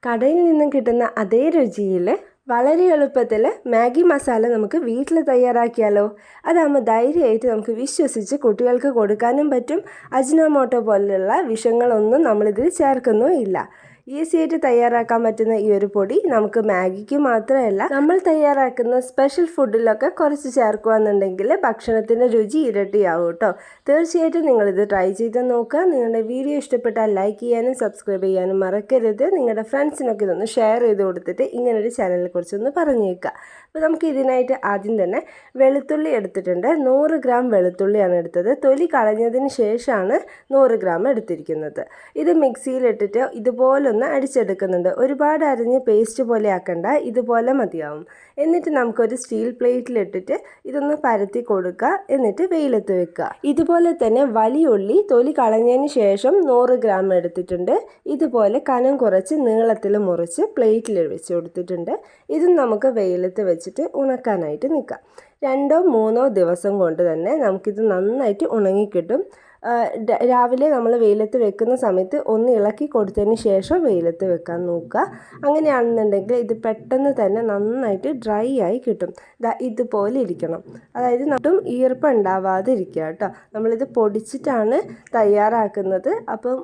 കടയിൽ നിന്നും കിട്ടുന്ന അതേ രുചിയിൽ വളരെ എളുപ്പത്തിൽ മാഗി മസാല നമുക്ക് വീട്ടിൽ തയ്യാറാക്കിയാലോ. അതാകുമ്പോൾ ധൈര്യമായിട്ട് നമുക്ക് വിശ്വസിച്ച് കുട്ടികൾക്ക് കൊടുക്കാനും പറ്റും. അജിനോമോട്ടോ പോലുള്ള വിഷങ്ങളൊന്നും നമ്മളിതിൽ ചേർക്കുന്നും ഇല്ല. ഈസി ആയിട്ട് തയ്യാറാക്കാൻ പറ്റുന്ന ഈ ഒരു പൊടി നമുക്ക് മാഗിക്ക് മാത്രമല്ല നമ്മൾ തയ്യാറാക്കുന്ന സ്പെഷ്യൽ ഫുഡിലൊക്കെ കുറച്ച് ചേർക്കുകയെന്നുണ്ടെങ്കിൽ ഭക്ഷണത്തിൻ്റെ രുചി ഇരട്ടിയാവും കേട്ടോ. തീർച്ചയായിട്ടും നിങ്ങളിത് ട്രൈ ചെയ്ത് നോക്കുക. നിങ്ങളുടെ വീഡിയോ ഇഷ്ടപ്പെട്ടാൽ ലൈക്ക് ചെയ്യാനും സബ്സ്ക്രൈബ് ചെയ്യാനും മറക്കരുത്. നിങ്ങളുടെ ഫ്രണ്ട്സിനൊക്കെ ഇതൊന്ന് ഷെയർ ചെയ്ത് കൊടുത്തിട്ട് ഇങ്ങനൊരു ചാനലിനെ കുറിച്ചൊന്ന് പറഞ്ഞേക്കുക. അപ്പോൾ നമുക്ക് ഇതിനായിട്ട് ആദ്യം തന്നെ വെളുത്തുള്ളി എടുത്തിട്ടുണ്ട്. 100 ഗ്രാം വെളുത്തുള്ളിയാണ് എടുത്തത്. തൊലി കളഞ്ഞതിന് ശേഷമാണ് 100 ഗ്രാം എടുത്തിരിക്കുന്നത്. ഇത് മിക്സിയിലിട്ടിട്ട് ഇതുപോലെ അടിച്ചെടുക്കുന്നുണ്ട്. ഒരുപാട് അരിഞ്ഞ് പേസ്റ്റ് പോലെ ആക്കണ്ട, ഇതുപോലെ മതിയാവും. എന്നിട്ട് നമുക്കൊരു സ്റ്റീൽ പ്ലേറ്റിലിട്ടിട്ട് ഇതൊന്ന് പരത്തി കൊടുക്കുക. എന്നിട്ട് വെയിലത്ത് വെക്കുക. ഇതുപോലെ തന്നെ വലിയ ഉള്ളി തൊലി കളഞ്ഞതിന് ശേഷം 100 ഗ്രാം എടുത്തിട്ടുണ്ട്. ഇതുപോലെ കനം കുറച്ച് നീളത്തിൽ മുറിച്ച് പ്ലേറ്റിൽ വെച്ച് കൊടുത്തിട്ടുണ്ട്. ഇതും നമുക്ക് വെയിലത്ത് വെച്ചിട്ട് ഉണക്കാനായിട്ട് നിൽക്കാം. 2-3 ദിവസം കൊണ്ട് തന്നെ നമുക്കിത് നന്നായിട്ട് ഉണങ്ങിക്കിട്ടും. രാവിലെ നമ്മൾ വെയിലത്ത് വെക്കുന്ന സമയത്ത് ഒന്ന് ഇളക്കി കൊടുത്തതിന് ശേഷം വെയിലത്ത് വെക്കാൻ നോക്കുക. അങ്ങനെയാണെന്നുണ്ടെങ്കിൽ ഇത് പെട്ടെന്ന് തന്നെ നന്നായിട്ട് ഡ്രൈ ആയി കിട്ടും. ഇതുപോലെ ഇരിക്കണം. അതായത് ഒട്ടും ഈർപ്പം ഉണ്ടാവാതെ ഇരിക്കുക കേട്ടോ. നമ്മളിത് പൊടിച്ചിട്ടാണ് തയ്യാറാക്കുന്നത്. അപ്പം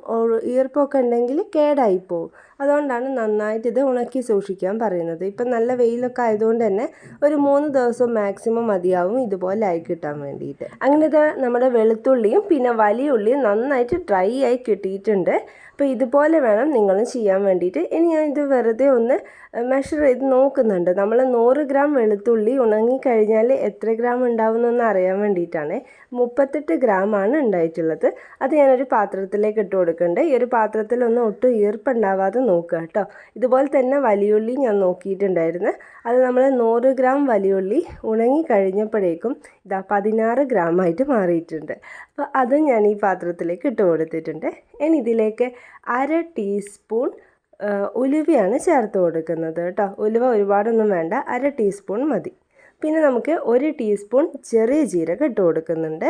ഈർപ്പമൊക്കെ ഉണ്ടെങ്കിൽ കേടായി പോകും. അതുകൊണ്ടാണ് നന്നായിട്ട് ഇത് ഉണക്കി സൂക്ഷിക്കാൻ പറയുന്നത്. ഇപ്പം നല്ല വെയിലൊക്കെ ആയതുകൊണ്ട് തന്നെ ഒരു 3 ദിവസം മാക്സിമം മതിയാവും ഇതുപോലെ ആയി കിട്ടാൻ വേണ്ടിയിട്ട്. അങ്ങനെ നമ്മുടെ വെളുത്തുള്ളിയും പിന്നെ വലിയ ഉള്ളിയും നന്നായിട്ട് ഡ്രൈ ആയി കിട്ടിയിട്ടുണ്ട്. അപ്പോൾ ഇതുപോലെ വേണം നിങ്ങളും ചെയ്യാൻ വേണ്ടിയിട്ട്. ഇനി ഞാൻ ഇത് വെറുതെ ഒന്ന് മെഷർ ചെയ്ത് നോക്കുന്നുണ്ട്. നമ്മൾ 100 ഗ്രാം വെളുത്തുള്ളി ഉണങ്ങിക്കഴിഞ്ഞാൽ എത്ര ഗ്രാം ഉണ്ടാവുമെന്നൊന്ന് അറിയാൻ വേണ്ടിയിട്ടാണ്. 38 ഗ്രാമാണ് ഉണ്ടായിട്ടുള്ളത്. അത് ഞാനൊരു പാത്രത്തിലേക്ക് ഇട്ട് കൊടുക്കുന്നുണ്ട്. ഈ ഒരു പാത്രത്തിലൊന്നും ഒട്ടും ഈർപ്പുണ്ടാവാതെ നോക്കുക കേട്ടോ. ഇതുപോലെ തന്നെ വലിയുള്ളി ഞാൻ നോക്കിയിട്ടുണ്ടായിരുന്നു. അത് നമ്മൾ 100 ഗ്രാം വലിയുള്ളി ഉണങ്ങി കഴിഞ്ഞപ്പോഴേക്കും 16 ഗ്രാമായിട്ട് മാറിയിട്ടുണ്ട്. അപ്പോൾ അതും ഞാൻ ഈ പാത്രത്തിലേക്ക് ഇട്ട് കൊടുത്തിട്ടുണ്ട്. ഇനി ഇതിലേക്ക് 1/2 ടീസ്പൂൺ ഉലുവയാണ് ചേർത്ത് കൊടുക്കുന്നത് കേട്ടോ. ഉലുവ ഒരുപാടൊന്നും വേണ്ട, 1/2 ടീസ്പൂൺ മതി. പിന്നെ നമുക്ക് 1 ടീസ്പൂൺ ചെറിയ ജീരകം ഇട്ട് കൊടുക്കുന്നുണ്ട്.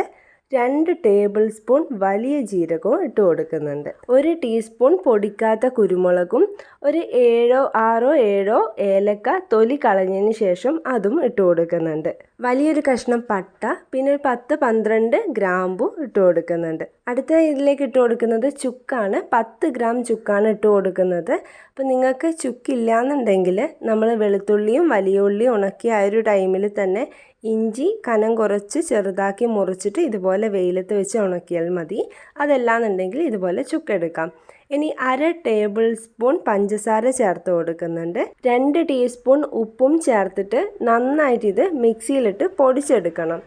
2 ടേബിൾ സ്പൂൺ വലിയ ജീരകവും ഇട്ട് കൊടുക്കുന്നുണ്ട്. 1 ടീസ്പൂൺ പൊടിക്കാത്ത കുരുമുളകും 6-7 ഏലക്ക തൊലി കളഞ്ഞതിന് ശേഷം അതും ഇട്ട് കൊടുക്കുന്നുണ്ട്. വലിയൊരു കഷ്ണം പട്ട, പിന്നെ ഒരു 10-12 ഗ്രാമ്പു ഇട്ട് കൊടുക്കുന്നുണ്ട്. അടുത്ത ഇതിലേക്ക് ഇട്ട് കൊടുക്കുന്നത് ചുക്കാണ്. 10 ഗ്രാം ചുക്കാണ് ഇട്ട് കൊടുക്കുന്നത്. അപ്പോൾ നിങ്ങൾക്ക് ചുക്കില്ലാന്നുണ്ടെങ്കിൽ നമ്മൾ വെളുത്തുള്ളിയും വലിയ ഉള്ളിയും ഉണക്കി ആ ഒരു ടൈമിൽ തന്നെ ഇഞ്ചി കനം കുറച്ച് ചെറുതാക്കി മുറിച്ചിട്ട് ഇതുപോലെ വെയിലത്ത് വെച്ച് ഉണക്കിയാൽ മതി. അതല്ലാന്നുണ്ടെങ്കിൽ ഇതുപോലെ ചുക്കെടുക്കാം. ഇനി 1/2 ടേബിൾ സ്പൂൺ പഞ്ചസാര ചേർത്ത് കൊടുക്കുന്നുണ്ട്. 2 ടീസ്പൂൺ ഉപ്പും ചേർത്തിട്ട് നന്നായിട്ട് ഇത് മിക്സിയിലിട്ട് പൊടിച്ചെടുക്കണം.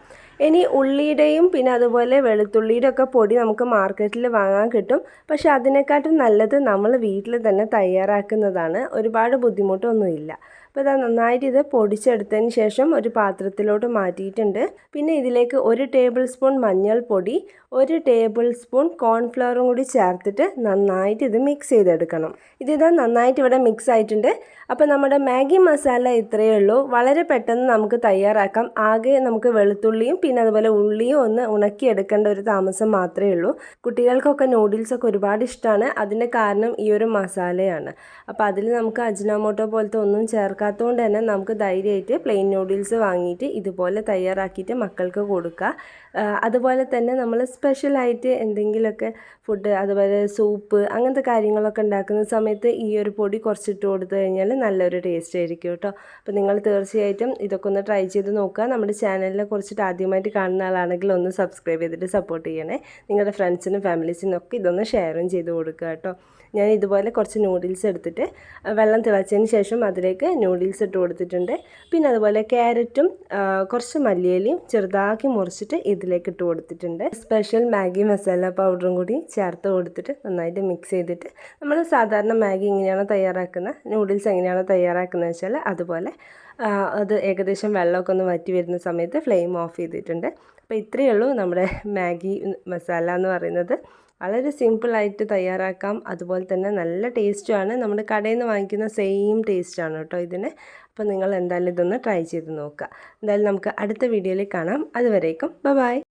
ഇനി ഉള്ളിയുടെയും പിന്നെ അതുപോലെ വെളുത്തുള്ളിയുടെ ഒക്കെ പൊടി നമുക്ക് മാർക്കറ്റിൽ വാങ്ങാൻ കിട്ടും. പക്ഷെ അതിനെക്കാട്ടും നല്ലത് നമ്മൾ വീട്ടിൽ തന്നെ തയ്യാറാക്കുന്നതാണ്. ഒരുപാട് ബുദ്ധിമുട്ടൊന്നുമില്ല. അപ്പോൾ ഇത് നന്നായിട്ട് ഇത് പൊടിച്ചെടുത്തതിന് ശേഷം ഒരു പാത്രത്തിലോട്ട് മാറ്റിയിട്ടുണ്ട്. പിന്നെ ഇതിലേക്ക് 1 ടേബിൾ സ്പൂൺ മഞ്ഞൾപ്പൊടി, 1 ടേബിൾ സ്പൂൺ കോൺഫ്ലവറും കൂടി ചേർത്തിട്ട് നന്നായിട്ട് ഇത് മിക്സ് ചെയ്തെടുക്കണം. ഇതിതാ നന്നായിട്ട് ഇവിടെ മിക്സ് ആയിട്ടുണ്ട്. അപ്പോൾ നമ്മുടെ മാഗി മസാല ഇത്രയേ ഉള്ളൂ. വളരെ പെട്ടെന്ന് നമുക്ക് തയ്യാറാക്കാം. ആകെ നമുക്ക് വെളുത്തുള്ളിയും പിന്നെ അതുപോലെ ഉള്ളിയും ഒന്ന് ഉണക്കിയെടുക്കേണ്ട ഒരു താമസം മാത്രമേ ഉള്ളൂ. കുട്ടികൾക്കൊക്കെ നൂഡിൽസൊക്കെ ഒരുപാട് ഇഷ്ടമാണ്. അതിൻ്റെ കാരണം ഈ ഒരു മസാലയാണ്. അപ്പോൾ അതിൽ നമുക്ക് അജിനോമോട്ടോ പോലത്തെ ഒന്നും ചേർക്കാത്തതുകൊണ്ട് തന്നെ നമുക്ക് ധൈര്യമായിട്ട് പ്ലെയിൻ നൂഡിൽസ് വാങ്ങിയിട്ട് ഇതുപോലെ തയ്യാറാക്കിയിട്ട് മക്കൾക്ക് കൊടുക്കുക. അതുപോലെ തന്നെ നമ്മൾ സ്പെഷ്യലായിട്ട് എന്തെങ്കിലുമൊക്കെ ഫുഡ്, അതുപോലെ സൂപ്പ് അങ്ങനത്തെ കാര്യങ്ങളൊക്കെ ഉണ്ടാക്കുന്ന സമയത്ത് ഈ ഒരു പൊടി കുറച്ചിട്ട് കൊടുത്തു കഴിഞ്ഞാൽ നല്ലൊരു ടേസ്റ്റ് ആയിരിക്കും കേട്ടോ. അപ്പോൾ നിങ്ങൾ തീർച്ചയായിട്ടും ഇതൊക്കെ ഒന്ന് ട്രൈ ചെയ്ത് നോക്കുക. നമ്മുടെ ചാനലിനെ കുറിച്ചിട്ട് ആദ്യമായിട്ട് കാണുന്ന ആളാണെങ്കിൽ ഒന്ന് സബ്സ്ക്രൈബ് ചെയ്തിട്ട് സപ്പോർട്ട് ചെയ്യണേ. നിങ്ങളുടെ ഫ്രണ്ട്സിനും ഫാമിലീസിനും ഒക്കെ ഇതൊന്ന് ഷെയറും ചെയ്ത് കൊടുക്കുക കേട്ടോ. ഞാൻ ഇതുപോലെ കുറച്ച് നൂഡിൽസ് എടുത്തിട്ട് വെള്ളം തിളച്ചതിന് ശേഷം അതിലേക്ക് നൂഡിൽസ് ഇട്ട് കൊടുത്തിട്ടുണ്ട്. പിന്നെ അതുപോലെ ക്യാരറ്റും കുറച്ച് മല്ലിയിലയും ചെറുതാക്കി മുറിച്ചിട്ട് ഇതിലേക്ക് ഇട്ട് കൊടുത്തിട്ടുണ്ട്. സ്പെഷ്യൽ മാഗി മസാല പൗഡറും കൂടി ചേർത്ത് കൊടുത്തിട്ട് നന്നായിട്ട് മിക്സ് ചെയ്തിട്ട് നമ്മൾ സാധാരണ മാഗി എങ്ങനെയാണോ തയ്യാറാക്കുന്നത്, നൂഡിൽസ് എങ്ങനെയാണോ തയ്യാറാക്കുന്നത് വെച്ചാൽ അതുപോലെ അത് ഏകദേശം വെള്ളമൊക്കെ ഒന്ന് വറ്റി വരുന്ന സമയത്ത് ഫ്ലെയിം ഓഫ് ചെയ്തിട്ടുണ്ട്. അപ്പോൾ ഇത്രയേ ഉള്ളൂ നമ്മുടെ മാഗി മസാല എന്ന് പറയുന്നത്. വളരെ സിമ്പിളായിട്ട് തയ്യാറാക്കാം. അതുപോലെ തന്നെ നല്ല ടേസ്റ്റുമാണ്. നമ്മുടെ കടയിൽ നിന്ന് വാങ്ങിക്കുന്ന സെയിം ടേസ്റ്റാണ് കേട്ടോ ഇതിന്. അപ്പോൾ നിങ്ങൾ എന്തായാലും ഇതൊന്ന് ട്രൈ ചെയ്ത് നോക്കുക. എന്തായാലും നമുക്ക് അടുത്ത വീഡിയോയിൽ കാണാം. അതുവരേക്കും ബൈ.